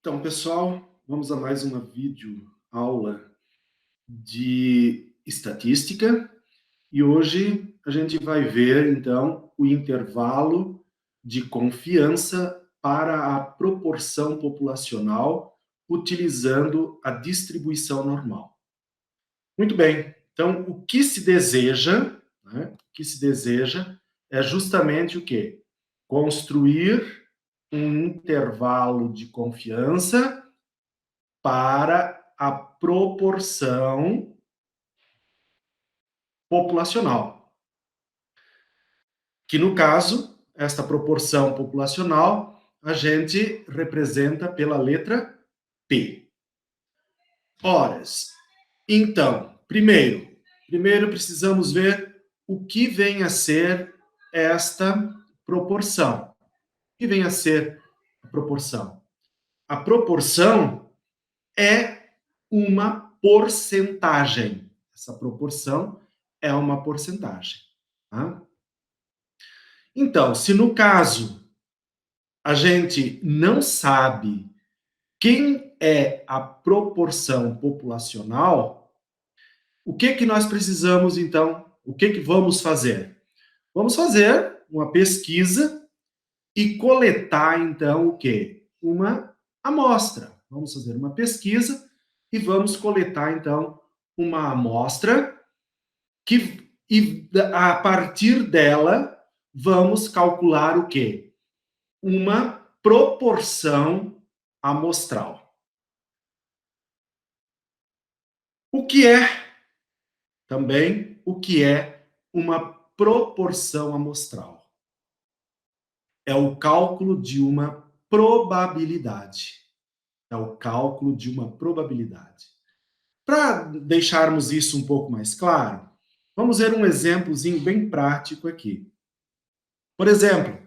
Então, pessoal, vamos a mais uma videoaula de estatística e hoje a gente vai ver, então, o intervalo de confiança para a proporção populacional utilizando a distribuição normal. Muito bem, então o que se deseja, né? O que se deseja é justamente o quê? Construir um intervalo de confiança para a proporção populacional, que no caso, esta proporção populacional, a gente representa pela letra P. Horas. Então, primeiro precisamos ver o que vem a ser esta proporção. O que vem a ser a proporção? A proporção é uma porcentagem. Essa proporção é uma porcentagem. Tá? Então, se no caso a gente não sabe quem é a proporção populacional, o que nós precisamos então? O que vamos fazer? Vamos fazer uma pesquisa e coletar então o quê? Uma amostra. Vamos fazer uma pesquisa e vamos coletar então uma amostra e a partir dela vamos calcular o quê? Uma proporção amostral. O que é também o que é uma proporção amostral? É o cálculo de uma probabilidade. É o cálculo de uma probabilidade. Para deixarmos isso um pouco mais claro, vamos ver um exemplozinho bem prático aqui. Por exemplo,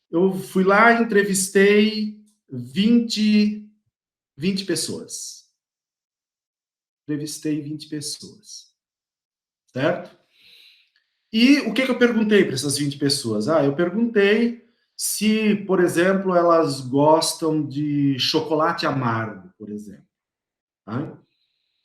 eu fui lá e entrevistei 20 pessoas. Entrevistei 20 pessoas, certo? E o que eu perguntei para essas 20 pessoas? Eu perguntei se, por exemplo, elas gostam de chocolate amargo, por exemplo. Tá?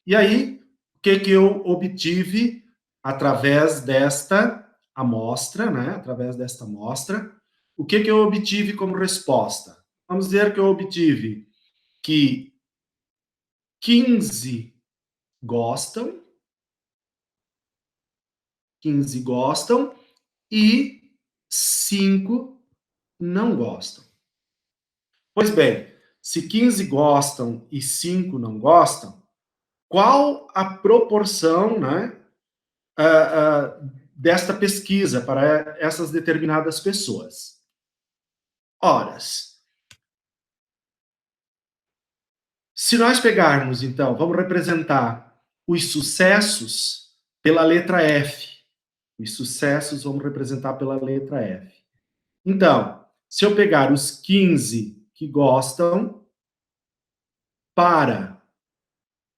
E aí, o que eu obtive através desta amostra, né? Através desta amostra, o que eu obtive como resposta? Vamos dizer que eu obtive que 15 gostam, 15 gostam e 5 não gostam. Pois bem, se 15 gostam e 5 não gostam, qual a proporção, né, desta pesquisa para essas determinadas pessoas? Horas. Se nós pegarmos, então, vamos representar os sucessos pela letra F. Os sucessos vamos representar pela letra F. Então, se eu pegar os 15 que gostam para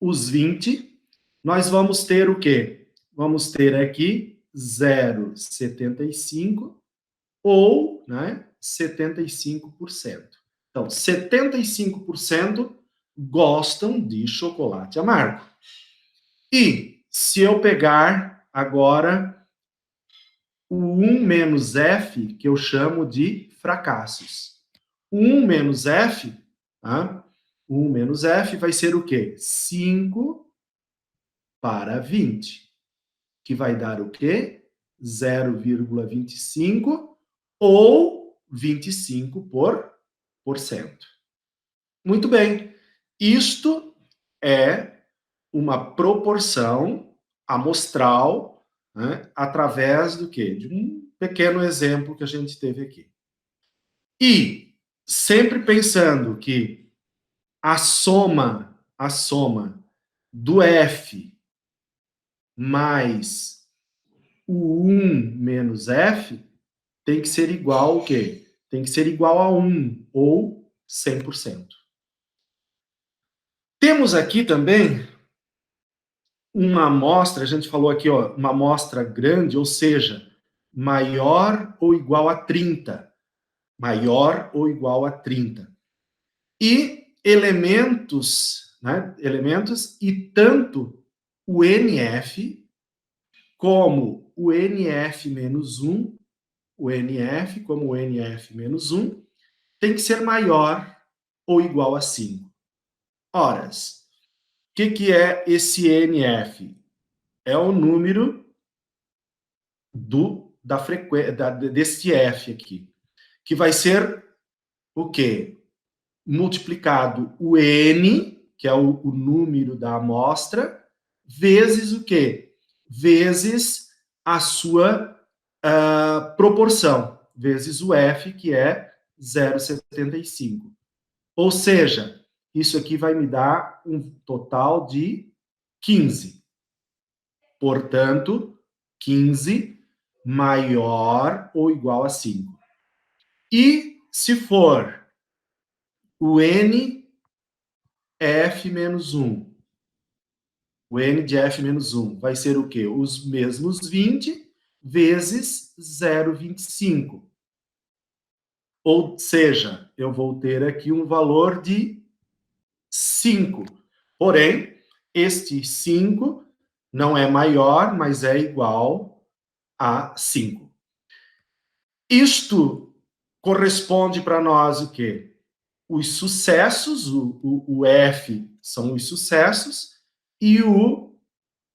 os 20, nós vamos ter o quê? Vamos ter aqui 0,75 ou, né, 75%. Então, 75% gostam de chocolate amargo. E se eu pegar agora o 1 menos F, que eu chamo de fracassos. O 1 menos F, tá? O 1 menos F vai ser o quê? 5 para 20, que vai dar o quê? 0,25 ou 25%. Muito bem. Isto é uma proporção amostral, né, através do quê? De um pequeno exemplo que a gente teve aqui. E sempre pensando que a soma do F mais o 1 menos F tem que ser igual ao quê? Tem que ser igual a 1 ou 100%. Temos aqui também uma amostra, a gente falou aqui, ó, uma amostra grande, ou seja, maior ou igual a 30. Maior ou igual a 30. E elementos, né? Elementos, e tanto o NF como o NF-1, o NF como o NF-1, tem que ser maior ou igual a 5. Ora, o que é esse NF? É o número da frequência deste F aqui, que vai ser o quê? Multiplicado o N, que é o número da amostra, vezes o quê? Vezes a sua proporção, vezes o F, que é 0,75. Ou seja, isso aqui vai me dar um total de 15. Portanto, 15 maior ou igual a 5. E se for o N F menos 1, o N de F menos 1 vai ser o quê? Os mesmos 20 vezes 0,25. Ou seja, eu vou ter aqui um valor de 5. Porém, este 5 não é maior, mas é igual a 5. Isto corresponde para nós o quê? Os sucessos, o F são os sucessos, e o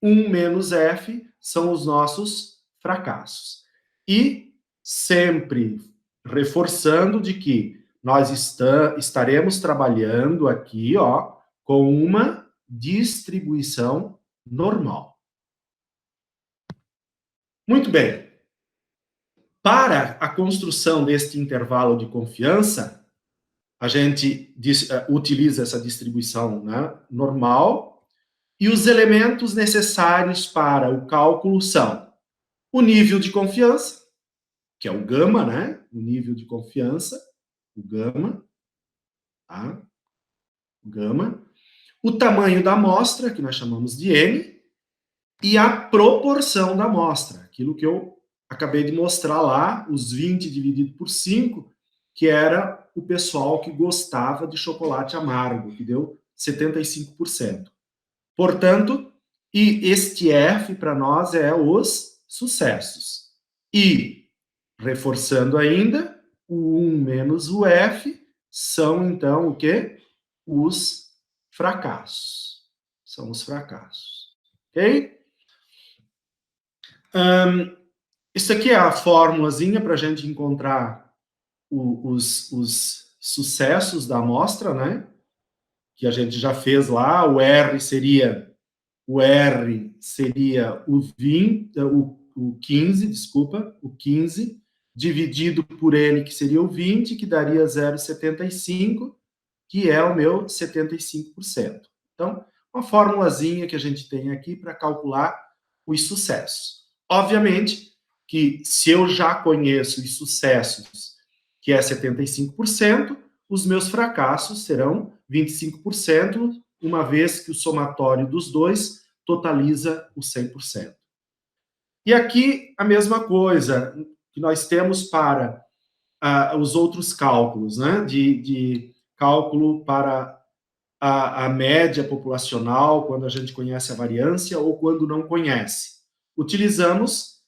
1 menos F são os nossos fracassos. E sempre reforçando de que nós estaremos trabalhando aqui, ó, com uma distribuição normal. Muito bem. Para a construção deste intervalo de confiança, a gente utiliza essa distribuição, né, normal, e os elementos necessários para o cálculo são o nível de confiança, que é o gama, né? O nível de confiança, o gama, tá? O gama. O tamanho da amostra, que nós chamamos de N, e a proporção da amostra, aquilo que eu acabei de mostrar lá, os 20 dividido por 5, que era o pessoal que gostava de chocolate amargo, que deu 75%. Portanto, e este F para nós é os sucessos. E, reforçando ainda, o 1 menos o F são, então, o quê? Os fracassos. São os fracassos. Ok? Isso aqui é a formulazinha para a gente encontrar os sucessos da amostra, né? Que a gente já fez lá. O R seria o 20, o 15, desculpa, o 15, dividido por N, que seria o 20, que daria 0,75, que é o meu 75%. Então, uma formulazinha que a gente tem aqui para calcular os sucessos. Obviamente que se eu já conheço os sucessos, que é 75%, os meus fracassos serão 25%, uma vez que o somatório dos dois totaliza o 100%. E aqui a mesma coisa que nós temos para os outros cálculos, né? De cálculo para a média populacional, quando a gente conhece a variância ou quando não conhece. Utilizamos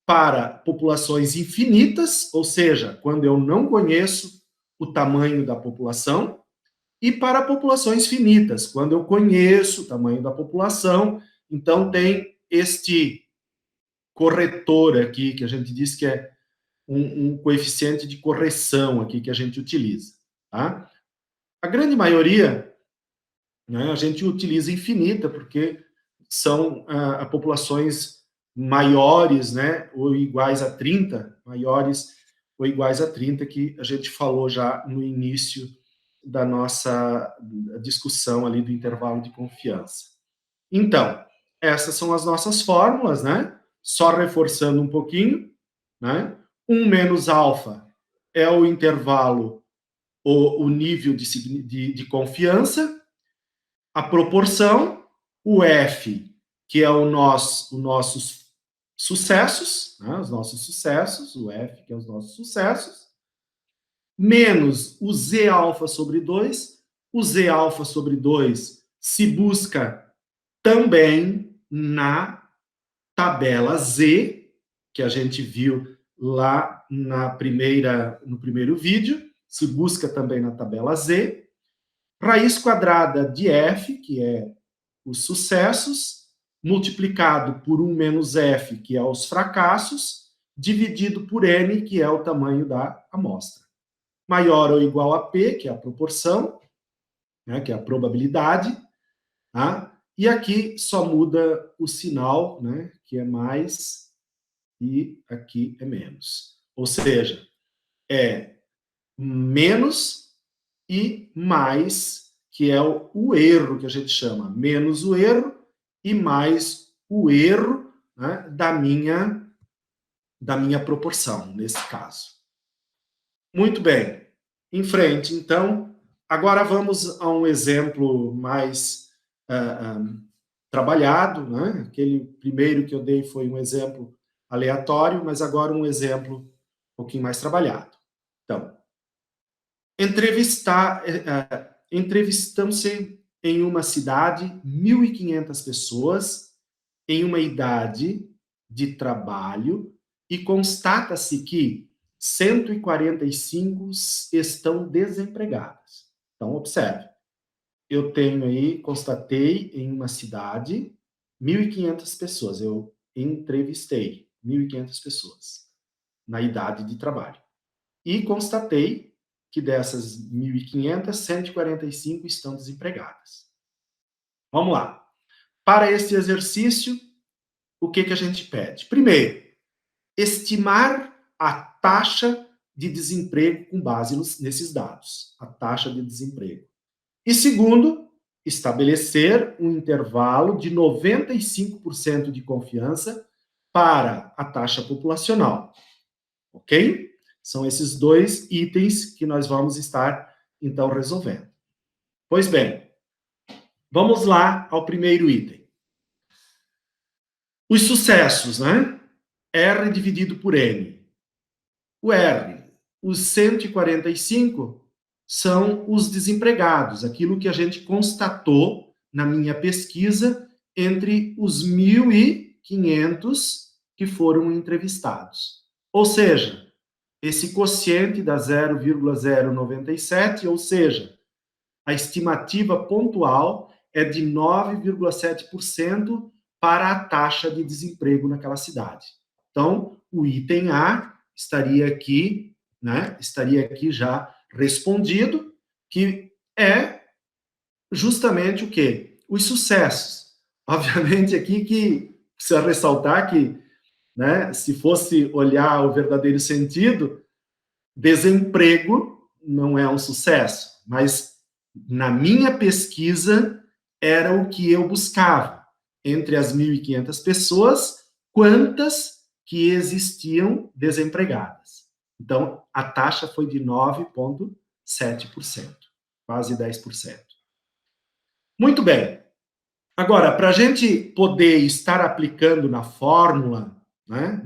para populações infinitas, ou seja, quando eu não conheço o tamanho da população, e para populações finitas, quando eu conheço o tamanho da população, então tem este corretor aqui, que a gente diz que é um coeficiente de correção aqui que a gente utiliza. Tá? A grande maioria, né, a gente utiliza infinita, porque são populações maiores, né, ou iguais a 30, maiores ou iguais a 30, que a gente falou já no início da nossa discussão ali do intervalo de confiança. Então, essas são as nossas fórmulas, né? Só reforçando um pouquinho, né? 1 menos alfa é o intervalo, o nível de confiança, a proporção, o F, que é os nossos sucessos, né? Os nossos sucessos, o F, que é os nossos sucessos, menos o Z alfa sobre 2, O Z alfa sobre 2 se busca também na tabela Z, que a gente viu lá no primeiro vídeo, se busca também na tabela Z. Raiz quadrada de F, que é os sucessos, multiplicado por 1 menos F, que é os fracassos, dividido por N, que é o tamanho da amostra. Maior ou igual a P, que é a proporção, né, que é a probabilidade, tá? E aqui só muda o sinal, né, que é mais, e aqui é menos. Ou seja, é menos e mais, que é o erro que a gente chama. Menos o erro e mais o erro, né, da minha proporção, nesse caso. Muito bem. Em frente, então, agora vamos a um exemplo mais trabalhado, né? Aquele primeiro que eu dei foi um exemplo aleatório, mas agora um exemplo um pouquinho mais trabalhado. Então, entrevistam-se em uma cidade 1.500 pessoas em uma idade de trabalho e constata-se que 145 estão desempregadas. Então, observe. Eu tenho aí, constatei em uma cidade 1.500 pessoas. Eu entrevistei 1.500 pessoas na idade de trabalho. E constatei que dessas 1.500, 145 estão desempregadas. Vamos lá. Para este exercício, o que a gente pede? Primeiro, estimar a taxa de desemprego com base nesses dados. A taxa de desemprego. E segundo, estabelecer um intervalo de 95% de confiança para a taxa populacional. Ok? São esses dois itens que nós vamos estar, então, resolvendo. Pois bem, vamos lá ao primeiro item. Os sucessos, né? R dividido por N. O R, os 145 são os desempregados, aquilo que a gente constatou na minha pesquisa entre os 1.500 que foram entrevistados. Ou seja, esse quociente dá 0,097, ou seja, a estimativa pontual é de 9,7% para a taxa de desemprego naquela cidade. Então, o item A estaria aqui, né? Estaria aqui já respondido, que é justamente o quê? Os sucessos. Obviamente aqui que precisa ressaltar que, né, se fosse olhar o verdadeiro sentido, desemprego não é um sucesso, mas na minha pesquisa era o que eu buscava. Entre as 1.500 pessoas, quantas que existiam desempregadas. Então, a taxa foi de 9,7%, quase 10%. Muito bem. Agora, para a gente poder estar aplicando na fórmula, né,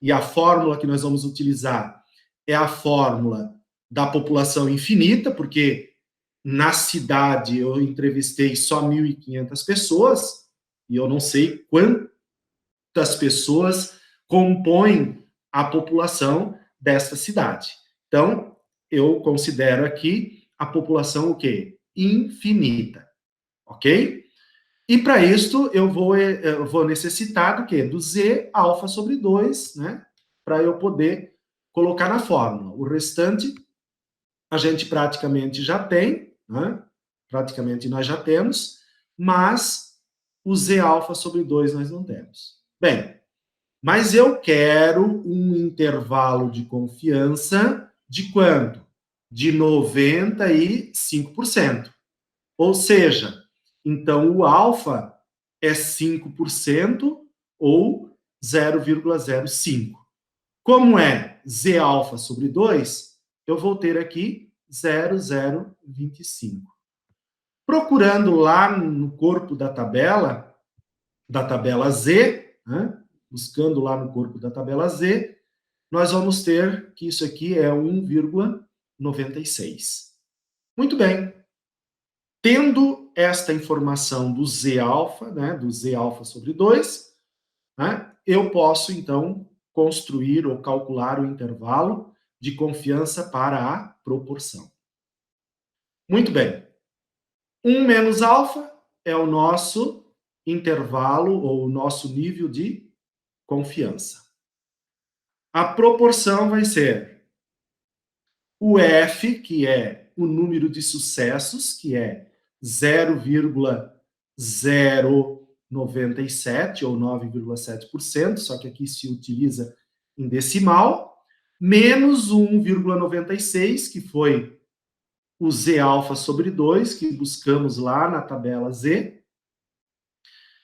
e a fórmula que nós vamos utilizar é a fórmula da população infinita, porque na cidade eu entrevistei só 1.500 pessoas, e eu não sei quantas pessoas compõem a população desta cidade. Então, eu considero aqui a população o quê? Infinita, ok? E para isto eu vou necessitar do quê? Do Z alfa sobre 2, né? Para eu poder colocar na fórmula. O restante a gente praticamente já tem, né? Praticamente nós já temos, mas o Z alfa sobre 2 nós não temos. Bem, mas eu quero um intervalo de confiança de quanto? De 95%. Ou seja, então o alfa é 5% ou 0,05. Como é Z alfa sobre 2, eu vou ter aqui 0,025. Procurando lá no corpo da tabela Z, né? Buscando lá no corpo da tabela Z, nós vamos ter que isso aqui é 1,96. Muito bem. Tendo esta informação do Z-alfa, né, do Z-alfa sobre 2, né, eu posso, então, construir ou calcular o intervalo de confiança para a proporção. Muito bem. 1 menos alfa é o nosso intervalo ou o nosso nível de confiança. A proporção vai ser o F, que é o número de sucessos, que é 0,097 ou 9,7%, só que aqui se utiliza em decimal, menos 1,96, que foi o Z alfa sobre 2, que buscamos lá na tabela Z,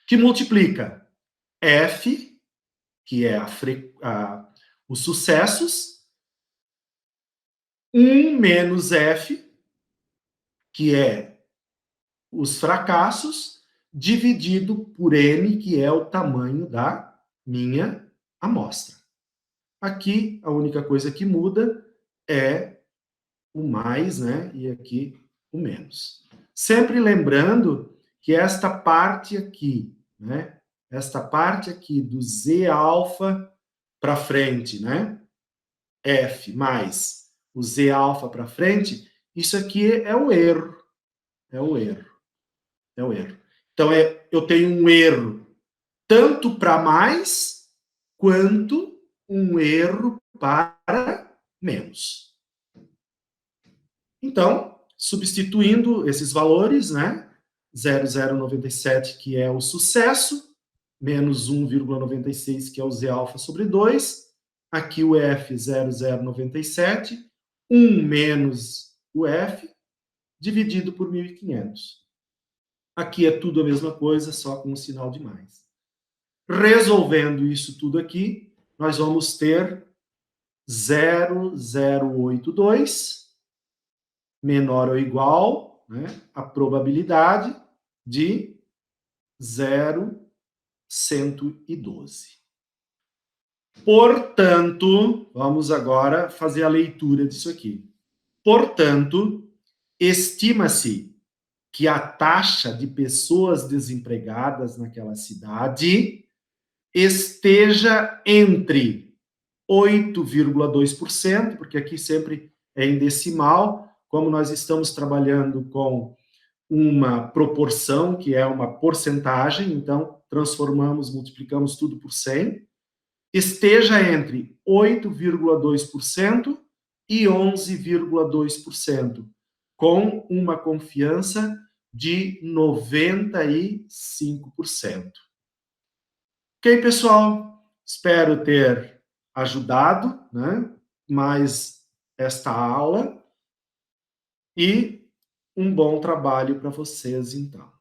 que multiplica F, que é os sucessos, 1 menos F, que é os fracassos, dividido por N, que é o tamanho da minha amostra. Aqui, a única coisa que muda é o mais, né? E aqui o menos. Sempre lembrando que esta parte aqui, né? Esta parte aqui do Z alfa para frente, né? F mais o Z alfa para frente, isso aqui é o erro. É o erro. É o erro. Então, eu tenho um erro tanto para mais quanto um erro para menos. Então, substituindo esses valores, né? 0,097, que é o sucesso, menos 1,96, que é o Z alfa sobre 2. Aqui o F, 0,097. 1 menos o F, dividido por 1.500. Aqui é tudo a mesma coisa, só com um sinal de mais. Resolvendo isso tudo aqui, nós vamos ter 0,082 menor ou igual, né, a probabilidade de 0,112. Portanto, vamos agora fazer a leitura disso aqui. Portanto, estima-se que a taxa de pessoas desempregadas naquela cidade esteja entre 8,2%, porque aqui sempre é em decimal, como nós estamos trabalhando com uma proporção, que é uma porcentagem, então transformamos, multiplicamos tudo por 100, esteja entre 8,2% e 11,2%, com uma confiança de 95%. Ok, pessoal? Espero ter ajudado, né? Mais esta aula e um bom trabalho para vocês, então.